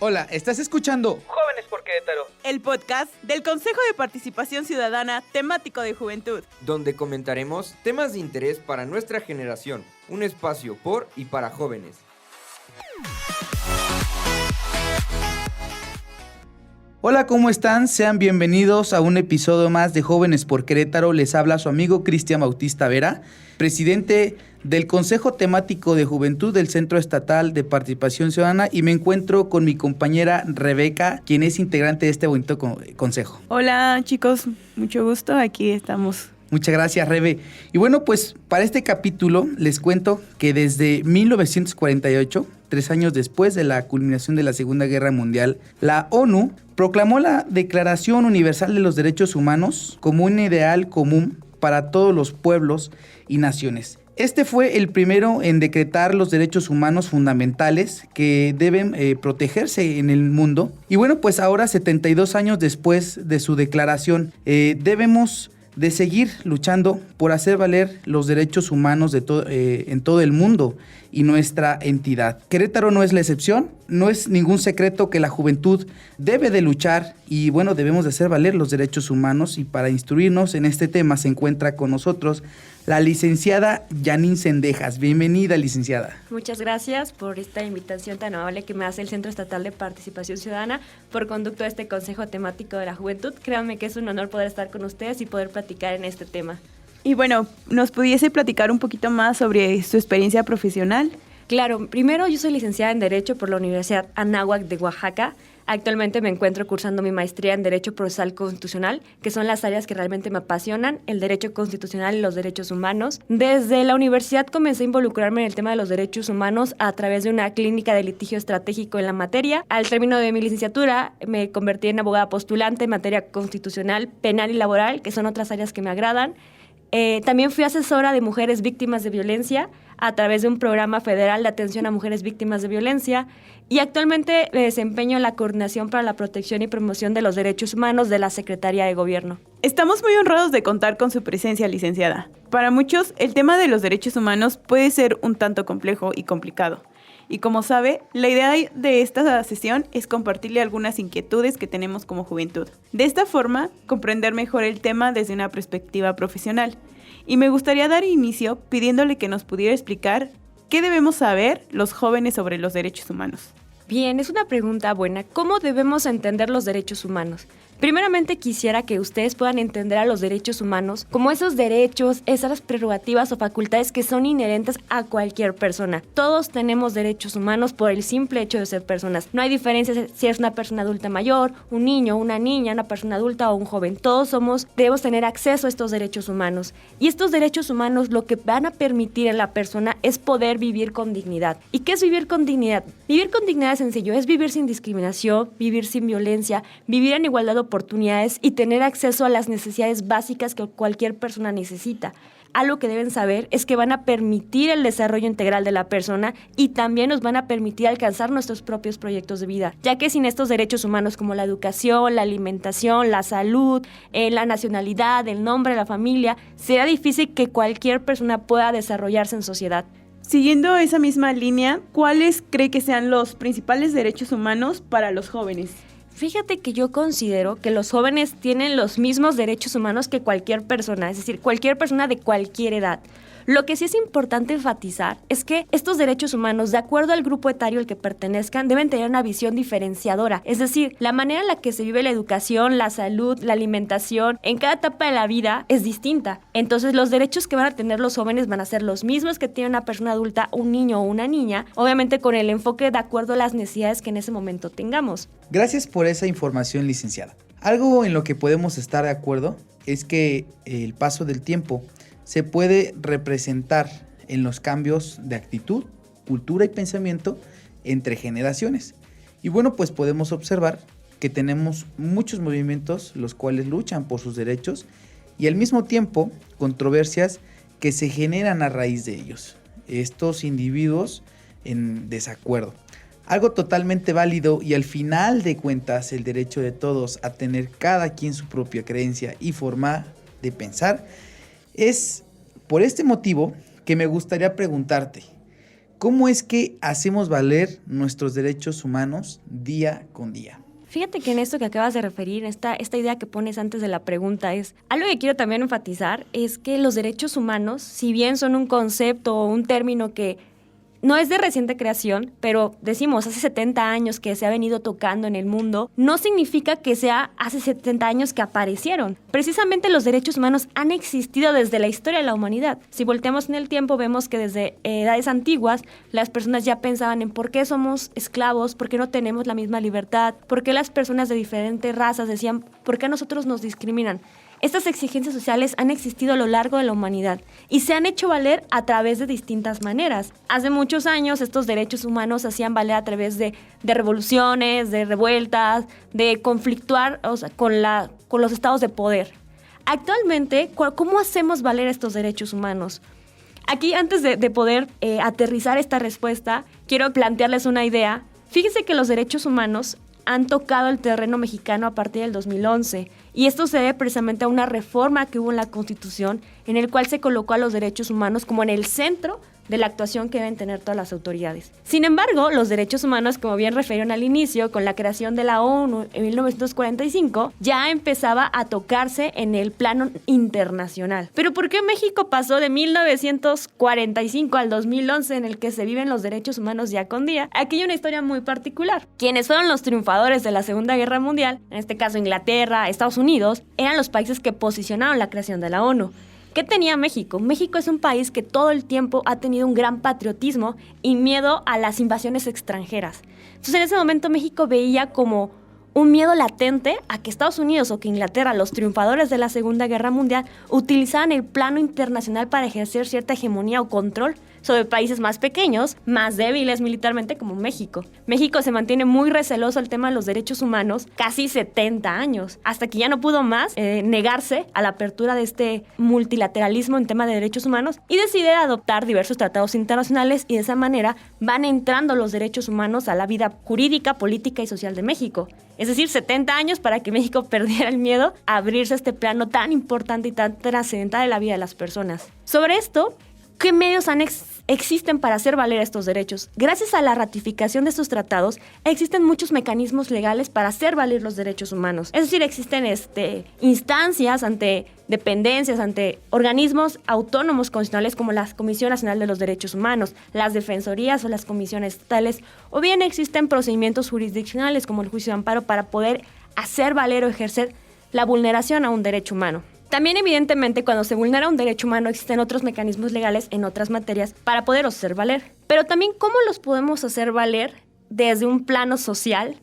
Hola, ¿estás escuchando Jóvenes por Querétaro? El podcast del Consejo de Participación Ciudadana temático de juventud, donde comentaremos temas de interés para nuestra generación, un espacio por y para jóvenes. Hola, ¿cómo están? Sean bienvenidos a un episodio más de Jóvenes por Querétaro. Les habla su amigo Cristian Bautista Vera, presidente del Consejo Temático de Juventud del Centro Estatal de Participación Ciudadana, y me encuentro con mi compañera Rebeca, quien es integrante de este bonito consejo. Hola chicos, mucho gusto, aquí estamos. Muchas gracias, Rebe. Y bueno, pues para este capítulo les cuento que desde 1948, 3 años después de la culminación de la Segunda Guerra Mundial, la ONU proclamó la Declaración Universal de los Derechos Humanos como un ideal común para todos los pueblos y naciones. Este fue el primero en decretar los derechos humanos fundamentales que deben protegerse en el mundo. Y bueno, pues ahora, 72 años después de su declaración, debemos de seguir luchando por hacer valer los derechos humanos en todo el mundo y nuestra entidad. Querétaro no es la excepción, no es ningún secreto que la juventud debe de luchar y bueno, debemos de hacer valer los derechos humanos, y para instruirnos en este tema se encuentra con nosotros la licenciada Janine Cendejas. Bienvenida, licenciada. Muchas gracias por esta invitación tan amable que me hace el Centro Estatal de Participación Ciudadana por conducto de este Consejo Temático de la Juventud. Créanme que es un honor poder estar con ustedes y poder platicar en este tema. Y bueno, ¿nos pudiese platicar un poquito más sobre su experiencia profesional? Claro, primero yo soy licenciada en Derecho por la Universidad Anáhuac de Oaxaca. Actualmente me encuentro cursando mi maestría en Derecho Procesal Constitucional, que son las áreas que realmente me apasionan, el derecho constitucional y los derechos humanos. Desde la universidad comencé a involucrarme en el tema de los derechos humanos a través de una clínica de litigio estratégico en la materia. Al término de mi licenciatura me convertí en abogada postulante en materia constitucional, penal y laboral, que son otras áreas que me agradan. También fui asesora de mujeres víctimas de violencia a través de un programa federal de atención a mujeres víctimas de violencia, y actualmente me desempeño en la Coordinación para la Protección y Promoción de los Derechos Humanos de la Secretaría de Gobierno. Estamos muy honrados de contar con su presencia, licenciada. Para muchos, el tema de los derechos humanos puede ser un tanto complejo y complicado. Y como sabe, la idea de esta sesión es compartirle algunas inquietudes que tenemos como juventud. De esta forma, comprender mejor el tema desde una perspectiva profesional. Y me gustaría dar inicio pidiéndole que nos pudiera explicar qué debemos saber los jóvenes sobre los derechos humanos. Bien, es una pregunta buena. ¿Cómo debemos entender los derechos humanos? Primeramente quisiera que ustedes puedan entender a los derechos humanos como esos derechos, esas prerrogativas o facultades que son inherentes a cualquier persona. Todos tenemos derechos humanos por el simple hecho de ser personas. No hay diferencia si es una persona adulta mayor, un niño, una niña, una persona adulta o un joven. Todos debemos tener acceso a estos derechos humanos. Y estos derechos humanos lo que van a permitir a la persona es poder vivir con dignidad. ¿Y qué es vivir con dignidad? Vivir con dignidad es sencillo, es vivir sin discriminación, vivir sin violencia, vivir en igualdad de oportunidades y tener acceso a las necesidades básicas que cualquier persona necesita. Algo que deben saber es que van a permitir el desarrollo integral de la persona y también nos van a permitir alcanzar nuestros propios proyectos de vida, ya que sin estos derechos humanos como la educación, la alimentación, la salud, la nacionalidad, el nombre, la familia, será difícil que cualquier persona pueda desarrollarse en sociedad. Siguiendo esa misma línea, ¿cuáles cree que sean los principales derechos humanos para los jóvenes? Fíjate que yo considero que los jóvenes tienen los mismos derechos humanos que cualquier persona, es decir, cualquier persona de cualquier edad. Lo que sí es importante enfatizar es que estos derechos humanos, de acuerdo al grupo etario al que pertenezcan, deben tener una visión diferenciadora. Es decir, la manera en la que se vive la educación, la salud, la alimentación, en cada etapa de la vida es distinta. Entonces, los derechos que van a tener los jóvenes van a ser los mismos que tiene una persona adulta, un niño o una niña, obviamente con el enfoque de acuerdo a las necesidades que en ese momento tengamos. Gracias por esa información, licenciada. Algo en lo que podemos estar de acuerdo es que el paso del tiempo se puede representar en los cambios de actitud, cultura y pensamiento entre generaciones. Y bueno, pues podemos observar que tenemos muchos movimientos los cuales luchan por sus derechos y al mismo tiempo controversias que se generan a raíz de ellos. Estos individuos en desacuerdo. Algo totalmente válido y al final de cuentas el derecho de todos a tener cada quien su propia creencia y forma de pensar. Es por este motivo que me gustaría preguntarte, ¿cómo es que hacemos valer nuestros derechos humanos día con día? Fíjate que en esto que acabas de referir, esta idea que pones antes de la pregunta es, algo que quiero también enfatizar es que los derechos humanos, si bien son un concepto o un término que no es de reciente creación, pero decimos hace 70 años que se ha venido tocando en el mundo, no significa que sea hace 70 años que aparecieron. Precisamente los derechos humanos han existido desde la historia de la humanidad. Si volteamos en el tiempo, vemos que desde edades antiguas las personas ya pensaban en por qué somos esclavos, por qué no tenemos la misma libertad, por qué las personas de diferentes razas decían, por qué a nosotros nos discriminan. Estas exigencias sociales han existido a lo largo de la humanidad y se han hecho valer a través de distintas maneras. Hace muchos años estos derechos humanos se hacían valer a través de revoluciones, de revueltas, de conflictuar, o sea, con los estados de poder. Actualmente, ¿cómo hacemos valer estos derechos humanos? Aquí, antes de poder aterrizar esta respuesta, quiero plantearles una idea. Fíjense que los derechos humanos han tocado el terreno mexicano a partir del 2011 y esto se debe precisamente a una reforma que hubo en la Constitución en el cual se colocó a los derechos humanos como en el centro de la actuación que deben tener todas las autoridades. Sin embargo, los derechos humanos, como bien referieron al inicio, con la creación de la ONU en 1945, ya empezaba a tocarse en el plano internacional. Pero ¿por qué México pasó de 1945 al 2011 en el que se viven los derechos humanos día con día? Aquí hay una historia muy particular. Quienes fueron los triunfadores de la Segunda Guerra Mundial, en este caso Inglaterra, Estados Unidos, eran los países que posicionaron la creación de la ONU. ¿Qué tenía México? México es un país que todo el tiempo ha tenido un gran patriotismo y miedo a las invasiones extranjeras. Entonces, en ese momento México veía como un miedo latente a que Estados Unidos o que Inglaterra, los triunfadores de la Segunda Guerra Mundial, utilizaran el plano internacional para ejercer cierta hegemonía o control sobre países más pequeños, más débiles militarmente como México. México se mantiene muy receloso al tema de los derechos humanos casi 70 años, hasta que ya no pudo más negarse a la apertura de este multilateralismo en tema de derechos humanos y decide adoptar diversos tratados internacionales y de esa manera van entrando los derechos humanos a la vida jurídica, política y social de México. Es decir, 70 años para que México perdiera el miedo a abrirse a este plano tan importante y tan trascendental de la vida de las personas. Sobre esto, ¿qué medios existen para hacer valer estos derechos? Gracias a la ratificación de estos tratados, existen muchos mecanismos legales para hacer valer los derechos humanos. Es decir, existen instancias ante dependencias, ante organismos autónomos constitucionales como la Comisión Nacional de los Derechos Humanos, las defensorías o las comisiones estatales, o bien existen procedimientos jurisdiccionales como el juicio de amparo para poder hacer valer o ejercer la vulneración a un derecho humano. También, evidentemente, cuando se vulnera un derecho humano, existen otros mecanismos legales en otras materias para poderlos hacer valer. Pero también, ¿cómo los podemos hacer valer desde un plano social?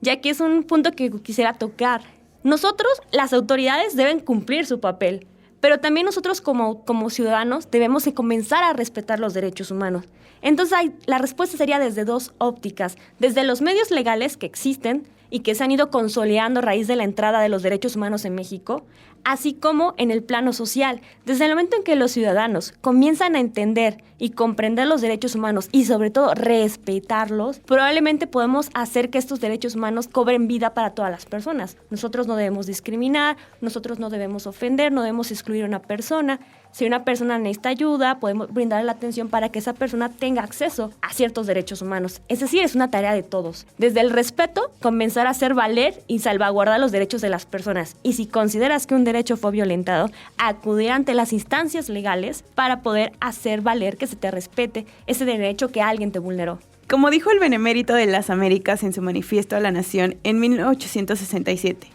Ya que es un punto que quisiera tocar. Nosotros, las autoridades, deben cumplir su papel, pero también nosotros como ciudadanos debemos de comenzar a respetar los derechos humanos. Entonces, la respuesta sería desde dos ópticas. Desde los medios legales que existen y que se han ido consolidando a raíz de la entrada de los derechos humanos en México, así como en el plano social. Desde el momento en que los ciudadanos comienzan a entender y comprender los derechos humanos y sobre todo respetarlos, probablemente podemos hacer que estos derechos humanos cobren vida para todas las personas. Nosotros no debemos discriminar, nosotros no debemos ofender, no debemos excluir a una persona. Si una persona necesita ayuda, podemos brindarle la atención para que esa persona tenga acceso a ciertos derechos humanos. Es decir, es una tarea de todos. Desde el respeto, comenzar a hacer valer y salvaguardar los derechos de las personas. Y si consideras que un derecho fue violentado, acudir ante las instancias legales para poder hacer valer que se te respete ese derecho que alguien te vulneró. Como dijo el Benemérito de las Américas en su manifiesto a la Nación en 1867,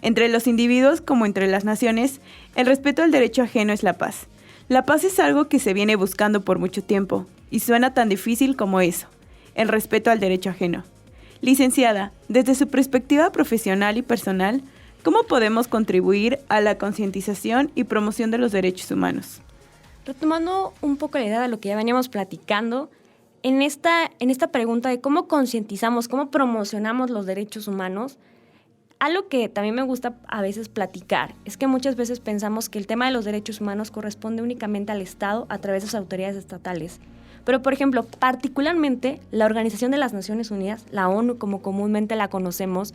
entre los individuos como entre las naciones, el respeto al derecho ajeno es la paz. La paz es algo que se viene buscando por mucho tiempo y suena tan difícil como eso, el respeto al derecho ajeno. Licenciada, desde su perspectiva profesional y personal, ¿cómo podemos contribuir a la concientización y promoción de los derechos humanos? Retomando un poco la idea de lo que ya veníamos platicando, en esta pregunta de cómo concientizamos, cómo promocionamos los derechos humanos, algo que también me gusta a veces platicar es que muchas veces pensamos que el tema de los derechos humanos corresponde únicamente al Estado a través de sus autoridades estatales. Pero, por ejemplo, particularmente la Organización de las Naciones Unidas, la ONU como comúnmente la conocemos,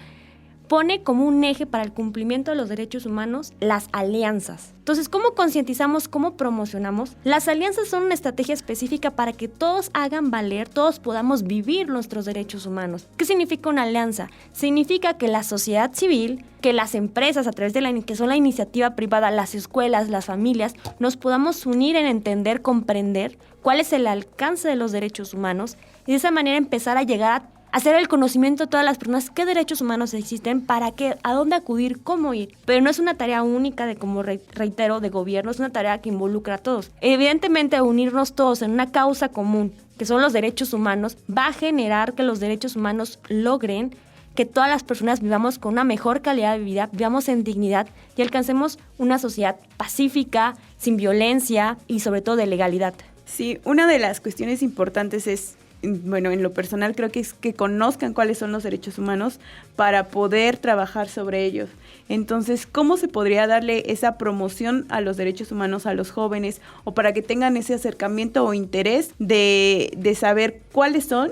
pone como un eje para el cumplimiento de los derechos humanos las alianzas. Entonces, ¿cómo concientizamos, cómo promocionamos? Las alianzas son una estrategia específica para que todos hagan valer, todos podamos vivir nuestros derechos humanos. ¿Qué significa una alianza? Significa que la sociedad civil, que las empresas a través de que son la iniciativa privada, las escuelas, las familias, nos podamos unir en entender, comprender cuál es el alcance de los derechos humanos y de esa manera empezar a llegar a hacer el conocimiento a todas las personas qué derechos humanos existen, para qué, a dónde acudir, cómo ir. Pero no es una tarea única de, como reitero, de gobierno, es una tarea que involucra a todos. Evidentemente, unirnos todos en una causa común, que son los derechos humanos, va a generar que los derechos humanos logren que todas las personas vivamos con una mejor calidad de vida, vivamos en dignidad y alcancemos una sociedad pacífica, sin violencia y sobre todo de legalidad. Sí, una de las cuestiones importantes es, bueno, en lo personal creo que es que conozcan cuáles son los derechos humanos para poder trabajar sobre ellos. Entonces, ¿cómo se podría darle esa promoción a los derechos humanos a los jóvenes o para que tengan ese acercamiento o interés de saber cuáles son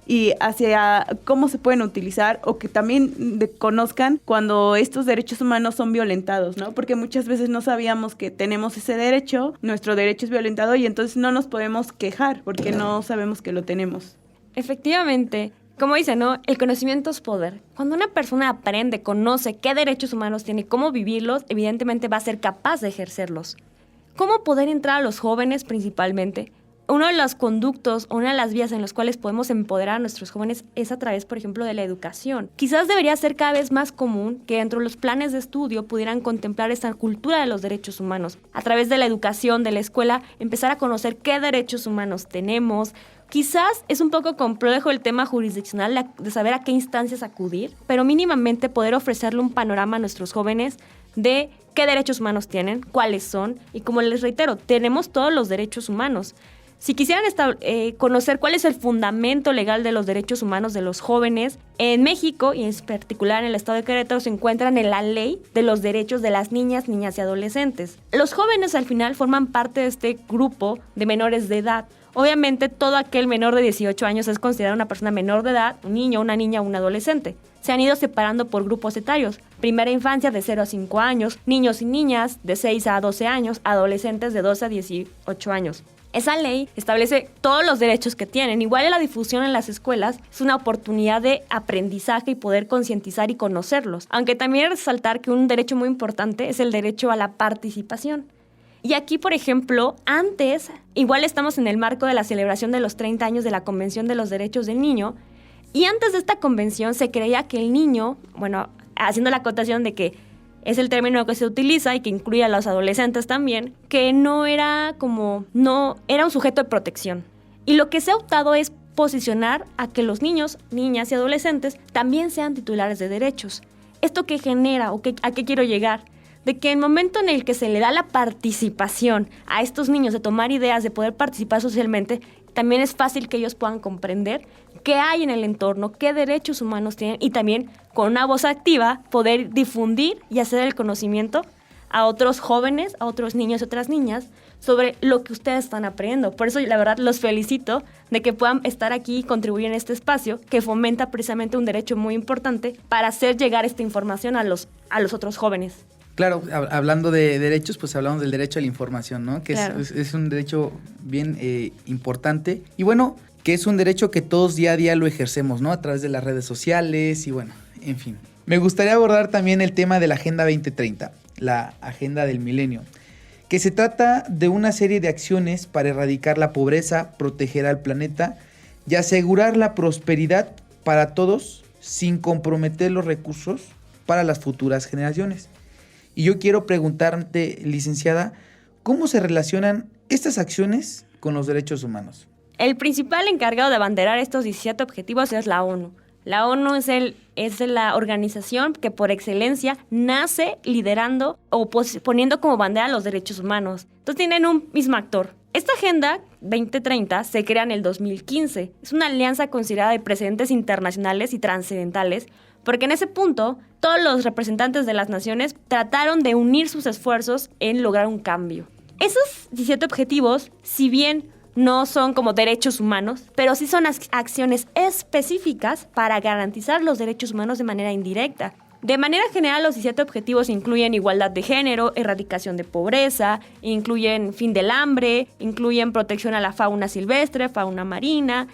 y hacia cómo se pueden utilizar, o que también conozcan cuando estos derechos humanos son violentados, ¿no? Porque muchas veces no sabíamos que tenemos ese derecho, nuestro derecho es violentado y entonces no nos podemos quejar porque no sabemos que lo tenemos. Efectivamente, como dicen, ¿no? El conocimiento es poder. Cuando una persona aprende, conoce qué derechos humanos tiene, cómo vivirlos, evidentemente va a ser capaz de ejercerlos. ¿Cómo poder entrar a los jóvenes principalmente? Uno de los conductos, una de las vías en las cuales podemos empoderar a nuestros jóvenes es a través, por ejemplo, de la educación. Quizás debería ser cada vez más común que dentro de los planes de estudio pudieran contemplar esta cultura de los derechos humanos. A través de la educación, de la escuela, empezar a conocer qué derechos humanos tenemos. Quizás es un poco complejo el tema jurisdiccional de saber a qué instancias acudir, pero mínimamente poder ofrecerle un panorama a nuestros jóvenes de qué derechos humanos tienen, cuáles son, y como les reitero, tenemos todos los derechos humanos. Si quisieran conocer cuál es el fundamento legal de los derechos humanos de los jóvenes, en México y en particular en el estado de Querétaro se encuentran en la ley de los derechos de las niñas y adolescentes. Los jóvenes al final forman parte de este grupo de menores de edad. Obviamente todo aquel menor de 18 años es considerado una persona menor de edad, un niño, una niña o un adolescente. Se han ido separando por grupos etarios. Primera infancia de 0 a 5 años, niños y niñas de 6 a 12 años, adolescentes de 12 a 18 años. Esa ley establece todos los derechos que tienen. Igual la difusión en las escuelas es una oportunidad de aprendizaje y poder concientizar y conocerlos. Aunque también resaltar que un derecho muy importante es el derecho a la participación. Y aquí, por ejemplo, antes, igual estamos en el marco de la celebración de los 30 años de la Convención de los Derechos del Niño, y antes de esta convención se creía que el niño, bueno, haciendo la acotación de que es el término que se utiliza y que incluye a los adolescentes también, que no era un sujeto de protección. Y lo que se ha optado es posicionar a que los niños, niñas y adolescentes también sean titulares de derechos. ¿Esto qué genera o a qué quiero llegar? De que en el momento en el que se le da la participación a estos niños de tomar ideas, de poder participar socialmente, también es fácil que ellos puedan comprender qué hay en el entorno, qué derechos humanos tienen, y también con una voz activa poder difundir y hacer el conocimiento a otros jóvenes, a otros niños y otras niñas sobre lo que ustedes están aprendiendo. Por eso, la verdad, los felicito de que puedan estar aquí y contribuir en este espacio que fomenta precisamente un derecho muy importante para hacer llegar esta información a los otros jóvenes. Claro, hablando de derechos, pues hablamos del derecho a la información, ¿no? Que claro. es un derecho bien importante. Y bueno, que es un derecho que todos día a día lo ejercemos, ¿no? A través de las redes sociales y bueno, en fin. Me gustaría abordar también el tema de la Agenda 2030, la Agenda del Milenio, que se trata de una serie de acciones para erradicar la pobreza, proteger al planeta y asegurar la prosperidad para todos sin comprometer los recursos para las futuras generaciones. Y yo quiero preguntarte, licenciada, ¿cómo se relacionan estas acciones con los derechos humanos? El principal encargado de abanderar estos 17 objetivos es la ONU. La ONU es la organización que por excelencia nace liderando o poniendo como bandera los derechos humanos. Entonces tienen un mismo actor. Esta Agenda 2030 se crea en el 2015. Es una alianza considerada de precedentes internacionales y trascendentales, porque en ese punto todos los representantes de las naciones trataron de unir sus esfuerzos en lograr un cambio. Esos 17 objetivos, si bien no son como derechos humanos, pero sí son acciones específicas para garantizar los derechos humanos de manera indirecta. De manera general, los 17 objetivos incluyen igualdad de género, erradicación de pobreza, incluyen fin del hambre, incluyen protección a la fauna silvestre, fauna marina,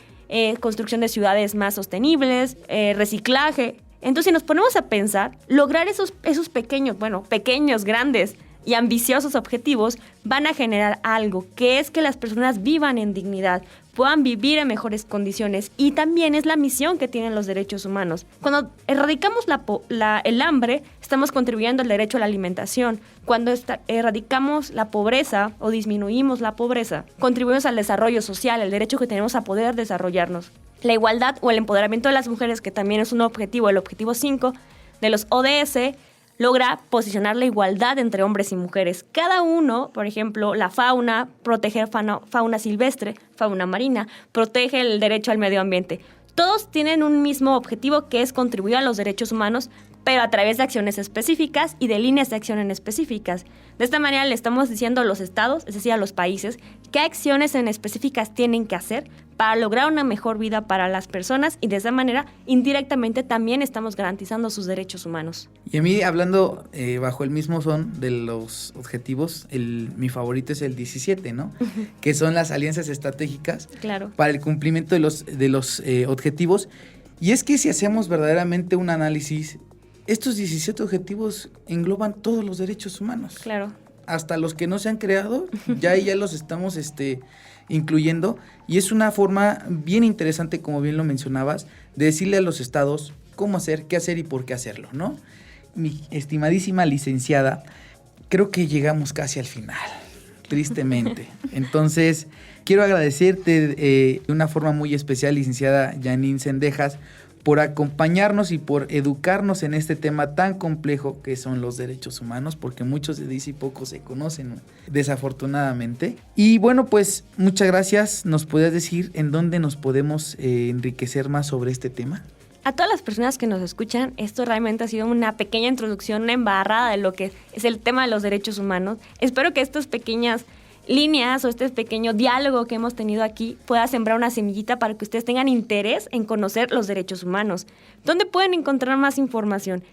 construcción de ciudades más sostenibles, reciclaje. Entonces, si nos ponemos a pensar, lograr esos pequeños, grandes y ambiciosos objetivos van a generar algo, que es que las personas vivan en dignidad, puedan vivir en mejores condiciones, y también es la misión que tienen los derechos humanos. Cuando erradicamos el hambre, estamos contribuyendo al derecho a la alimentación. Cuando erradicamos la pobreza o disminuimos la pobreza, contribuimos al desarrollo social, el derecho que tenemos a poder desarrollarnos. La igualdad o el empoderamiento de las mujeres, que también es un objetivo, el objetivo 5 de los ODS, logra posicionar la igualdad entre hombres y mujeres. Cada uno, por ejemplo, la fauna, proteger fauna silvestre, fauna marina, protege el derecho al medio ambiente. Todos tienen un mismo objetivo, que es contribuir a los derechos humanos, pero a través de acciones específicas y de líneas de acción en específicas. De esta manera le estamos diciendo a los estados, es decir, a los países, qué acciones en específicas tienen que hacer para lograr una mejor vida para las personas, y de esa manera, indirectamente, también estamos garantizando sus derechos humanos. Y a mí, hablando bajo el mismo son de los objetivos, mi favorito es el 17, ¿no? Que son las alianzas estratégicas, claro, para el cumplimiento de los objetivos. Y es que si hacemos verdaderamente un análisis, estos 17 objetivos engloban todos los derechos humanos. Claro. Hasta los que no se han creado, ya los estamos incluyendo. Y es una forma bien interesante, como bien lo mencionabas, de decirle a los estados cómo hacer, qué hacer y por qué hacerlo, ¿no? Mi estimadísima licenciada, creo que llegamos casi al final, tristemente. Entonces, quiero agradecerte de una forma muy especial, licenciada Janine Zendejas, por acompañarnos y por educarnos en este tema tan complejo que son los derechos humanos, porque muchos se dice y pocos se conocen, desafortunadamente. Y bueno, pues muchas gracias. ¿Nos puedes decir en dónde nos podemos enriquecer más sobre este tema? A todas las personas que nos escuchan, esto realmente ha sido una pequeña introducción, una embarrada de lo que es el tema de los derechos humanos. Espero que estas pequeñas líneas o este pequeño diálogo que hemos tenido aquí pueda sembrar una semillita para que ustedes tengan interés en conocer los derechos humanos. ¿Dónde pueden encontrar más información?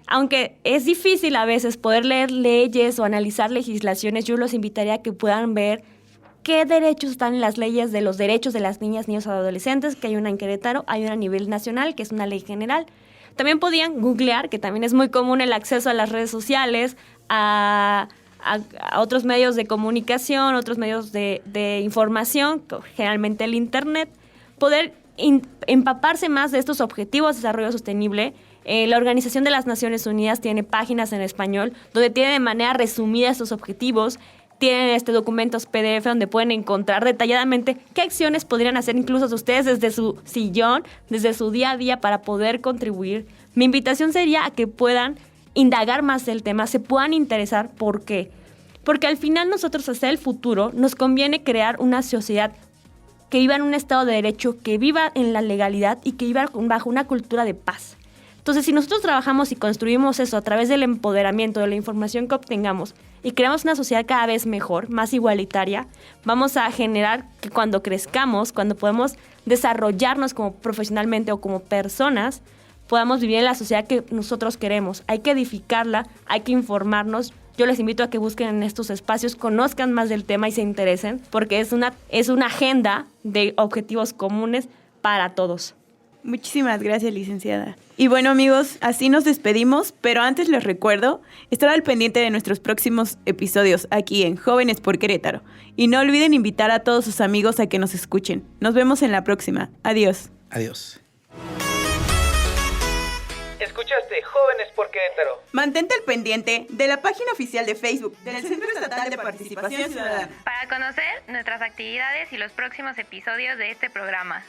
Aunque es difícil a veces poder leer leyes o analizar legislaciones, yo los invitaría a que puedan ver qué derechos están en las leyes de los derechos de las niñas, niños y adolescentes, que hay una en Querétaro, hay una a nivel nacional, que es una ley general. También podían googlear, que también es muy común el acceso a las redes sociales, a otros medios de comunicación, otros medios de información, generalmente el internet, poder empaparse más de estos objetivos de desarrollo sostenible. La Organización de las Naciones Unidas tiene páginas en español donde tiene de manera resumida estos objetivos. Tienen documentos PDF donde pueden encontrar detalladamente qué acciones podrían hacer incluso ustedes desde su sillón, desde su día a día, para poder contribuir. Mi invitación sería a que puedan indagar más del tema, se puedan interesar. ¿Por qué? Porque al final nosotros, hacia el futuro, nos conviene crear una sociedad que viva en un estado de derecho, que viva en la legalidad y que viva bajo una cultura de paz. Entonces, si nosotros trabajamos y construimos eso a través del empoderamiento, de la información que obtengamos, y creamos una sociedad cada vez mejor, más igualitaria, vamos a generar que cuando crezcamos, cuando podamos desarrollarnos como profesionalmente o como personas, podamos vivir en la sociedad que nosotros queremos. Hay que edificarla, hay que informarnos. Yo les invito a que busquen en estos espacios, conozcan más del tema y se interesen, porque es una agenda de objetivos comunes para todos. Muchísimas gracias, licenciada. Y bueno, amigos, así nos despedimos, pero antes les recuerdo estar al pendiente de nuestros próximos episodios aquí en Jóvenes por Querétaro. Y no olviden invitar a todos sus amigos a que nos escuchen. Nos vemos en la próxima. Adiós. Adiós. Escuchaste Jóvenes por Querétaro. Mantente al pendiente de la página oficial de Facebook del Centro Estatal de Participación Ciudadana para conocer nuestras actividades y los próximos episodios de este programa.